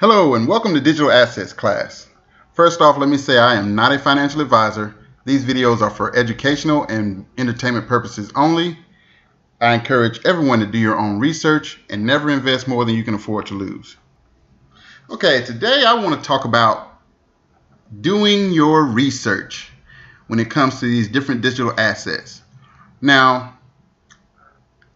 Hello and welcome to Digital Assets class. First off, let me say I am not a financial advisor. These videos are for educational and entertainment purposes only. I encourage everyone to do your own research and never invest more than you can afford to lose. Okay, today I want to talk about doing your research when it comes to these different digital assets. Now,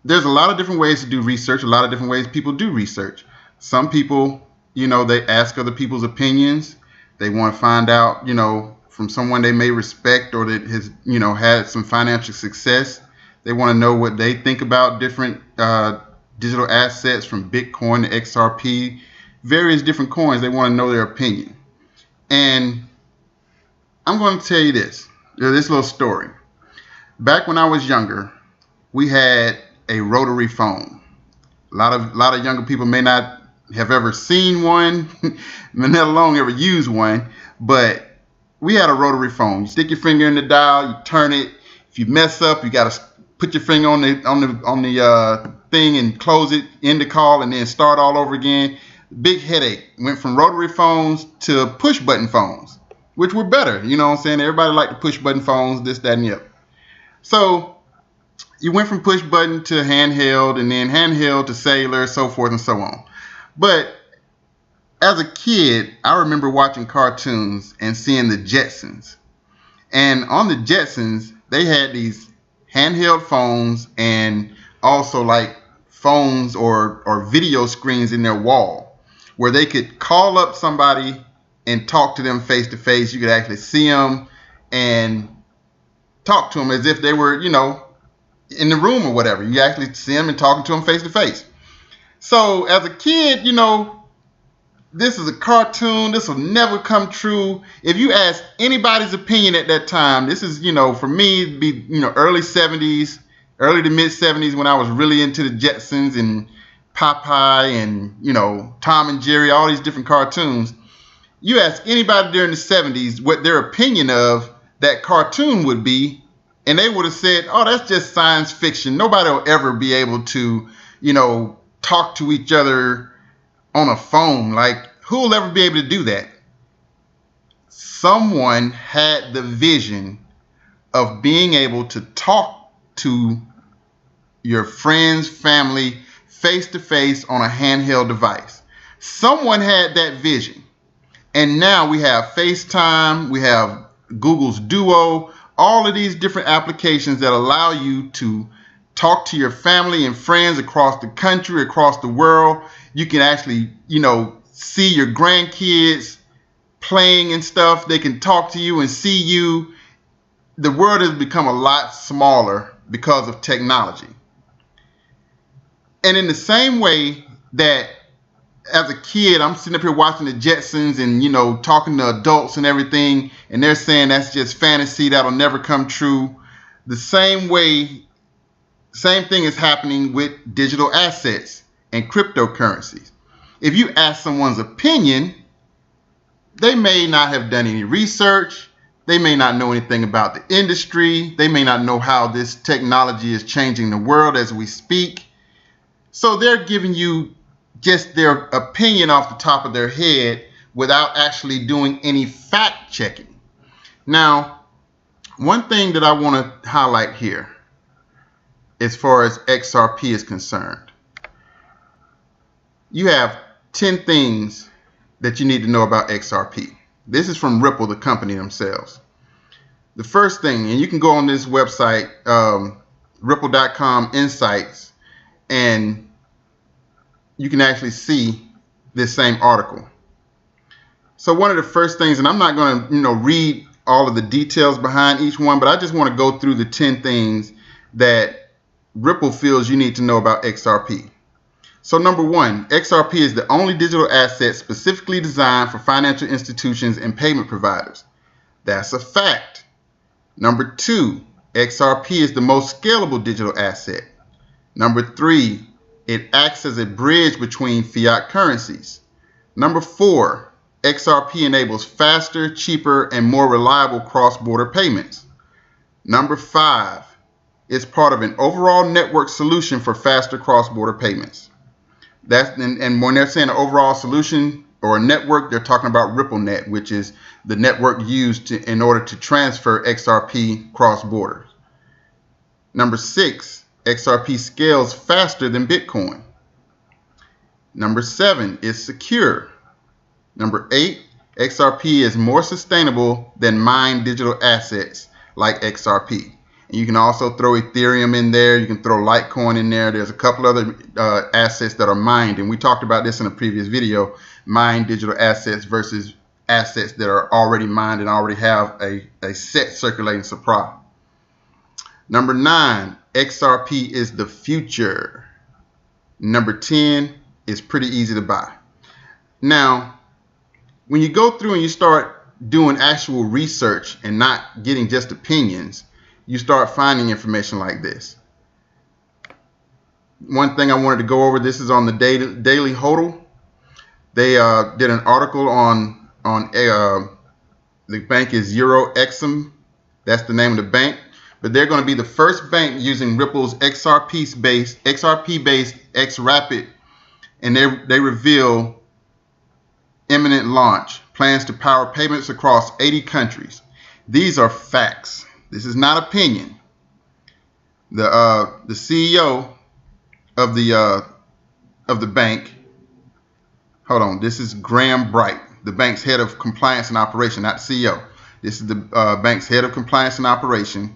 there's a lot of different ways to do research, a lot of different ways people do research. Some people, they ask other people's opinions. They want to find out, from someone they may respect or that has, had some financial success. They want to know what they think about different digital assets, from Bitcoin to XRP, various different coins. They want to know their opinion. And I'm going to tell you this little story. Back when I was younger, we had a rotary phone. A lot of younger people may not have ever seen one, let alone ever used one, but we had a rotary phone. You stick your finger in the dial, you turn it. If you mess up, you got to put your finger on the thing and close it, end the call, and then start all over again. Big headache. Went from rotary phones to push button phones, which were better. You know what I'm saying? Everybody liked the push button phones, this, that, and the other. So you went from push button to handheld, and then handheld to cellular, so forth and so on. But as a kid, I remember watching cartoons and seeing the Jetsons. And on the Jetsons, they had these handheld phones and also like phones or video screens in their wall where they could call up somebody and talk to them face to face. You could actually see them and talk to them as if they were, in the room or whatever. You actually see them and talking to them face to face. So as a kid, this is a cartoon. This will never come true. If you ask anybody's opinion at that time, this is, for me, it'd be, early 70s, early to mid 70s, when I was really into the Jetsons and Popeye and, Tom and Jerry, all these different cartoons. You ask anybody during the 70s what their opinion of that cartoon would be, and they would have said, oh, that's just science fiction. Nobody will ever be able to, talk to each other on a phone. Like, who will ever be able to do that? Someone had the vision of being able to talk to your friends, family, face to face on a handheld device. Someone had that vision. And now we have FaceTime, we have Google's Duo, all of these different applications that allow you to talk to your family and friends across the country, across the world. You can actually, see your grandkids playing and stuff. They can talk to you and see you. The world has become a lot smaller because of technology. And in the same way that as a kid, I'm sitting up here watching the Jetsons and, talking to adults and everything, and they're saying that's just fantasy, that'll never come true. The same thing is happening with digital assets and cryptocurrencies. If you ask someone's opinion, they may not have done any research. They may not know anything about the industry. They may not know how this technology is changing the world as we speak. So they're giving you just their opinion off the top of their head without actually doing any fact checking. Now, one thing that I want to highlight here, as far as XRP is concerned, you have 10 things that you need to know about XRP. This is from Ripple, the company themselves. The first thing, and you can go on this website, ripple.com insights, and you can actually see this same article. So one of the first things, and I'm not going to read all of the details behind each one, but I just want to go through the 10 things that Ripple feels you need to know about XRP. So number one, XRP is the only digital asset specifically designed for financial institutions and payment providers. That's a fact. Number two, XRP is the most scalable digital asset. Number three, it acts as a bridge between fiat currencies. Number four, XRP enables faster, cheaper, and more reliable cross-border payments. Number five, it's part of an overall network solution for faster cross-border payments. And when they're saying an overall solution, or a network, they're talking about RippleNet, which is the network used in order to transfer XRP cross borders. Number 6, XRP scales faster than Bitcoin. Number 7, it's secure. Number 8, XRP is more sustainable than mined digital assets like XRP. And you can also throw Ethereum in there. You can throw Litecoin in there. There's a couple other assets that are mined. And we talked about this in a previous video, mined digital assets versus assets that are already mined and already have a set circulating supply. Number 9, XRP is the future. Number 10 is pretty easy to buy. Now, when you go through and you start doing actual research and not getting just opinions, you start finding information like this. One thing I wanted to go over, this is on the Daily Hodl. They did an article on the bank is Exim. That's the name of the bank. But they're going to be the first bank using Ripple's XRP-based XRapid, and they reveal imminent launch, plans to power payments across 80 countries. These are facts. This is not opinion. The CEO of the bank, hold on, this is Graham Bright, the bank's head of compliance and operation, not the CEO. This is the bank's head of compliance and operation.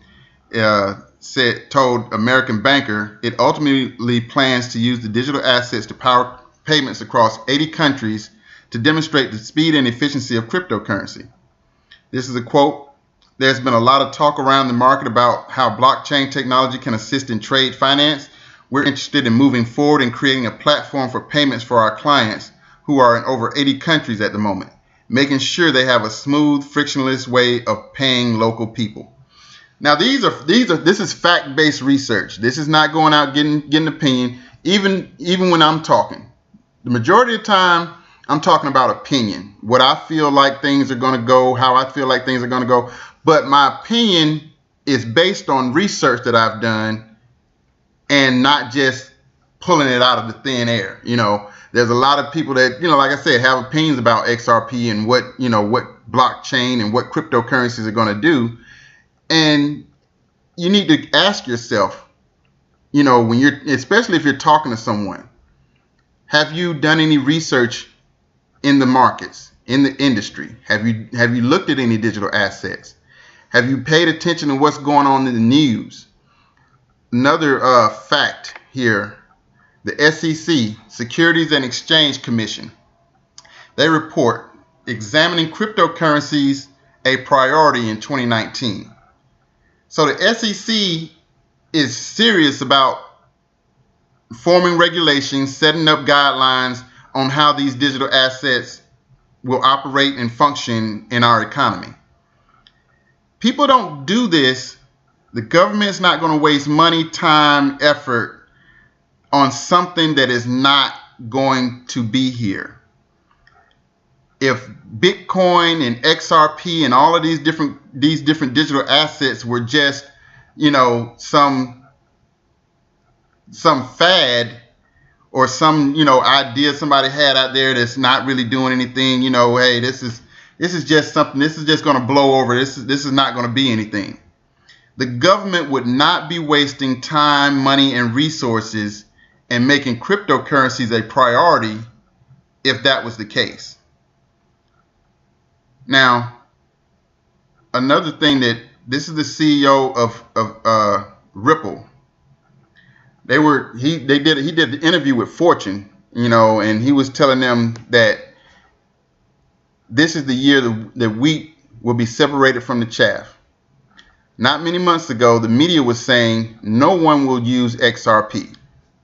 Told American Banker it ultimately plans to use the digital assets to power payments across 80 countries to demonstrate the speed and efficiency of cryptocurrency. This is a quote. There's been a lot of talk around the market about how blockchain technology can assist in trade finance. We're interested in moving forward and creating a platform for payments for our clients who are in over 80 countries at the moment, making sure they have a smooth, frictionless way of paying local people. Now, this is fact-based research. This is not going out getting opinion. Even when I'm talking, the majority of the time I'm talking about opinion, what I feel like things are going to go, how I feel like things are going to go. But my opinion is based on research that I've done and not just pulling it out of the thin air. You know, there's a lot of people that, like I said, have opinions about XRP and what blockchain and what cryptocurrencies are going to do. And you need to ask yourself, especially if you're talking to someone, have you done any research in the markets, in the industry? Have you looked at any digital assets? Have you paid attention to what's going on in the news? Another fact here, the SEC, Securities and Exchange Commission, they report examining cryptocurrencies a priority in 2019. So the SEC is serious about forming regulations, setting up guidelines on how these digital assets will operate and function in our economy. People don't do this. The government's not going to waste money, time, effort on something that is not going to be here. If Bitcoin and XRP and all of these different digital assets were just, some fad or some, idea somebody had out there that's not really doing anything, hey, this is just something, this is just going to blow over. This is not going to be anything. The government would not be wasting time, money, and resources and making cryptocurrencies a priority if that was the case. Now, another thing this is the CEO of Ripple. He did the interview with Fortune, and he was telling them that this is the year that wheat will be separated from the chaff. Not many months ago, the media was saying no one will use XRP.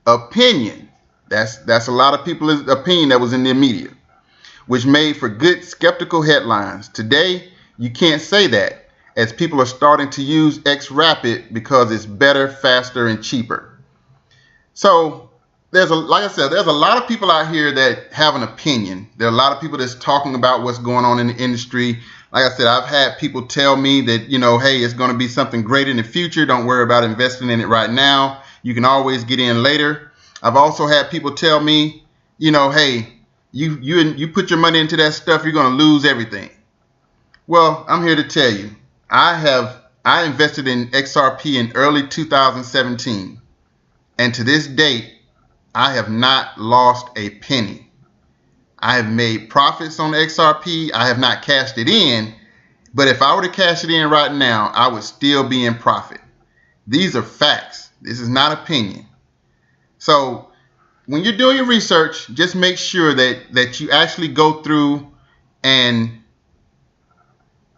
Opinion. That's a lot of people's opinion that was in the media, which made for good skeptical headlines. Today, you can't say that, as people are starting to use XRapid because it's better, faster, and cheaper. So like I said, there's a lot of people out here that have an opinion. There are a lot of people that's talking about what's going on in the industry. Like I said, I've had people tell me that, hey, it's going to be something great in the future. Don't worry about investing in it right now. You can always get in later. I've also had people tell me, hey, you put your money into that stuff, you're going to lose everything. Well, I'm here to tell you, I invested in XRP in early 2017, and to this date, I have not lost a penny. I have made profits on XRP. I have not cashed it in, but if I were to cash it in right now, I would still be in profit. These are facts. This is not opinion. So when you're doing your research, just make sure that you actually go through and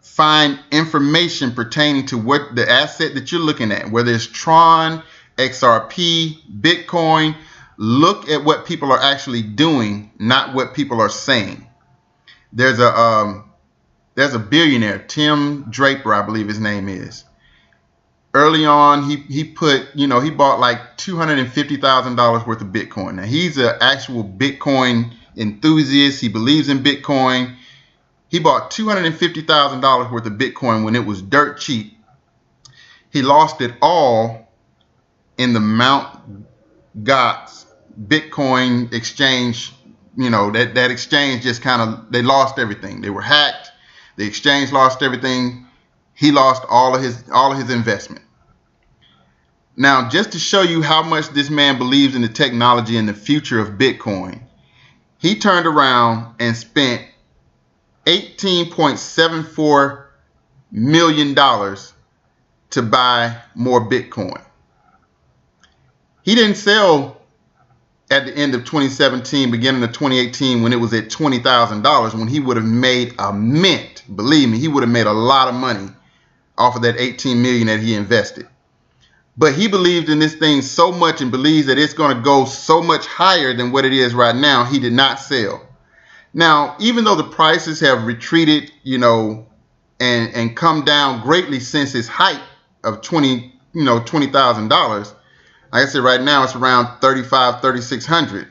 find information pertaining to what the asset that you're looking at, whether it's Tron, XRP, Bitcoin. Look at what people are actually doing, not what people are saying. There's a billionaire, Tim Draper, I believe his name is. Early on, he bought like $250,000 worth of Bitcoin. Now he's an actual Bitcoin enthusiast. He believes in Bitcoin. He bought $250,000 worth of Bitcoin when it was dirt cheap. He lost it all in the Mt. Gox Bitcoin exchange. That exchange just they lost everything. They were hacked. The exchange lost everything. He lost all of his investment. Now, just to show you how much this man believes in the technology and the future of Bitcoin, he turned around and spent $18.74 million to buy more Bitcoin. He didn't sell at the end of 2017, beginning of 2018, when it was at $20,000, when he would have made a mint. Believe me, he would have made a lot of money off of that $18 million that he invested. But he believed in this thing so much and believes that it's going to go so much higher than what it is right now, he did not sell. Now, even though the prices have retreated, and come down greatly since its height of $20,000, like I said, right now it's around $3,600.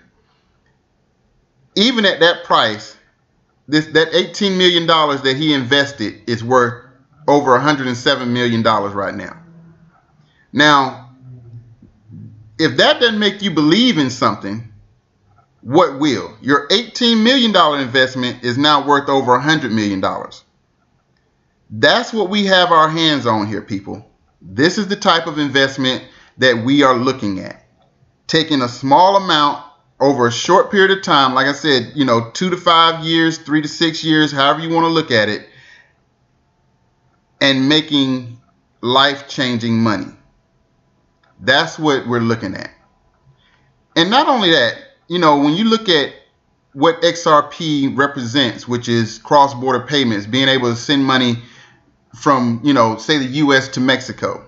Even at that price, that $18 million that he invested is worth over $107 million right now. Now, if that doesn't make you believe in something, what will? Your $18 million investment is now worth over $100 million. That's what we have our hands on here, people. This is the type of investment that we are looking at. Taking a small amount over a short period of time, like I said, 2 to 5 years, 3 to 6 years, however you want to look at it, and making life-changing money. That's what we're looking at. And not only that, when you look at what XRP represents, which is cross-border payments, being able to send money from, say the US to Mexico.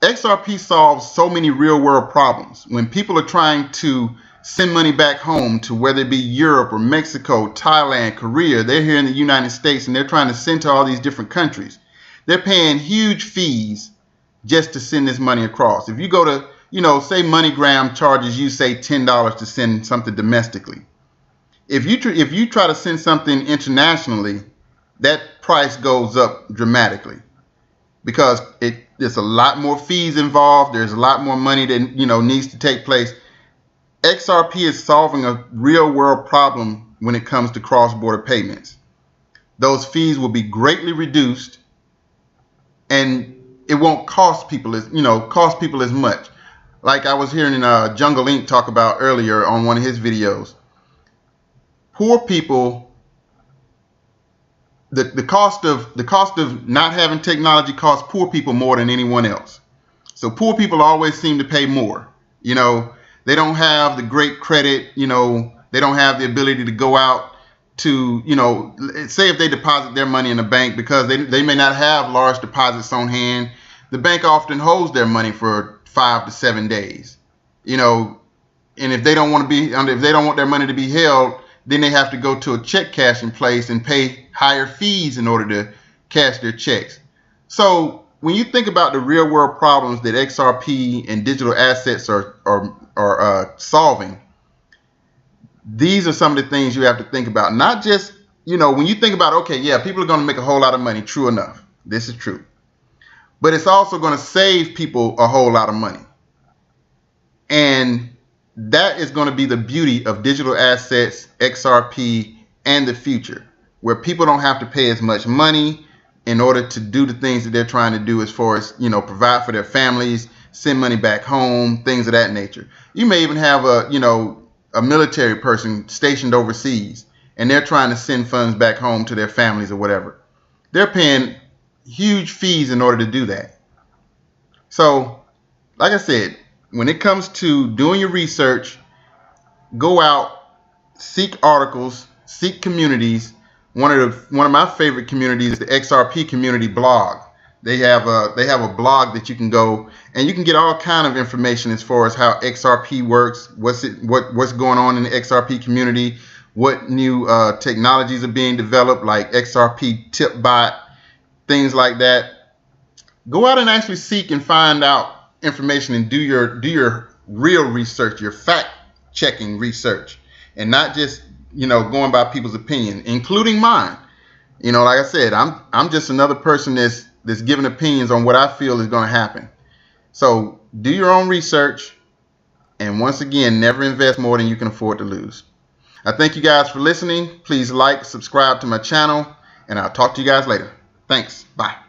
XRP solves so many real-world problems. When people are trying to send money back home to whether it be Europe or Mexico, Thailand, Korea, they're here in the United States and they're trying to send to all these different countries. They're paying huge fees just to send this money across. If you go to, say MoneyGram charges you, say, $10 to send something domestically. If you try to send something internationally, that price goes up dramatically because there's a lot more fees involved. There's a lot more money that needs to take place. XRP is solving a real world problem when it comes to cross-border payments. Those fees will be greatly reduced, and it won't cost people as much. Like I was hearing Jungle Inc. talk about earlier on one of his videos. Poor people, the cost of not having technology costs poor people more than anyone else. So poor people always seem to pay more. They don't have the great credit. They don't have the ability to go out to, say if they deposit their money in a bank, because they may not have large deposits on hand. The bank often holds their money for 5 to 7 days, and if they don't want their money to be held, then they have to go to a check cashing place and pay higher fees in order to cash their checks. So when you think about the real world problems that XRP and digital assets are solving, these are some of the things you have to think about. Not just, when you think about, okay, yeah, people are going to make a whole lot of money. True enough. This is true. But it's also going to save people a whole lot of money. And That is going to be the beauty of digital assets, XRP, and the future, where people don't have to pay as much money in order to do the things that they're trying to do, as far as, provide for their families, send money back home, things of that nature. You may even have a military person stationed overseas, and they're trying to send funds back home to their families or whatever. They're paying huge fees in order to do that. So, like I said, when it comes to doing your research, go out, seek articles, seek communities. One of my favorite communities is the XRP community blog. They have a blog that you can go and you can get all kind of information as far as how XRP works, what's going on in the XRP community, what new technologies are being developed, like XRP tip bot, things like that. Go out and actually seek and find out information and do your real research, your fact checking research, and not just going by people's opinion, including mine. Like I said, I'm just another person that's giving opinions on what I feel is going to happen. So do your own research, and once again, never invest more than you can afford to lose. I thank you guys for listening. Please like, subscribe to my channel, and I'll talk to you guys later. Thanks. Bye.